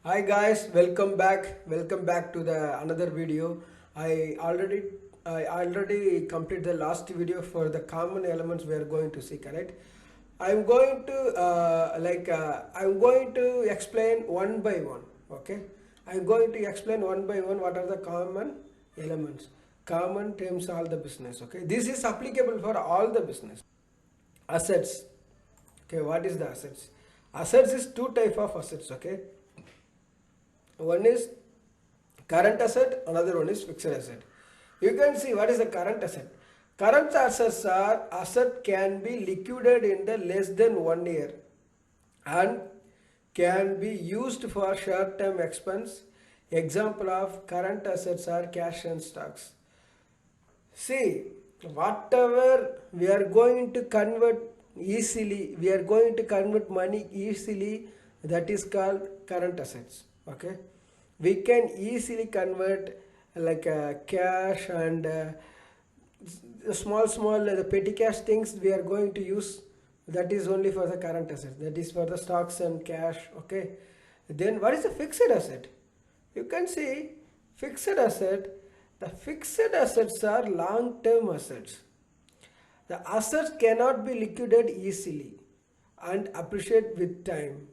Hi guys, welcome back. Welcome back to the another video. I already I already completed the last video for the common elements we are going to see, correct? I'm going to I'm going to explain one by one. Okay, I'm going to explain one by one what are the common elements, common terms all the business. Okay, this is applicable for all the business. Assets. Okay, what is the assets? Assets is two type of assets. Okay, one is current asset, another one is fixed asset. You can see what is the current asset. Current assets are asset can be liquidated in the less than 1 year and can be used for short term expense. Example of current assets are cash and stocks. See, whatever we are going to convert easily, we are going to convert money easily, that is called current assets. Okay, we can easily convert like cash and the petty cash things we are going to use. That is only for the current asset. That is for the stocks and cash. Okay, then what is the fixed asset? You can see fixed asset. The fixed assets are long-term assets. The assets cannot be liquidated easily and appreciate with time.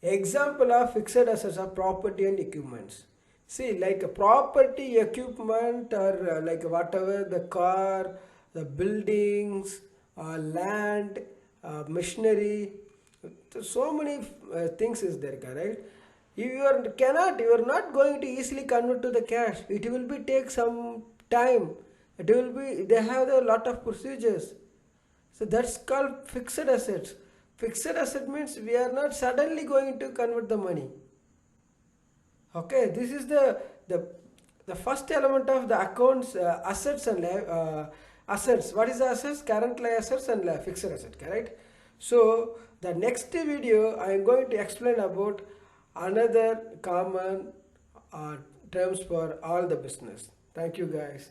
Example of fixed assets are property and equipments. See, like a property, equipment, or like whatever the car, the buildings, land, machinery. So many things is there, correct? You are not going to easily convert to the cash. It will be take some time. It will be they have a lot of procedures. So that's called fixed assets. Fixed asset means we are not suddenly going to convert the money. Okay, this is the first element of the accounts assets and assets. What is the assets? Current assets and fixed asset, correct? So the next video I am going to explain about another common terms for all the business. Thank you guys.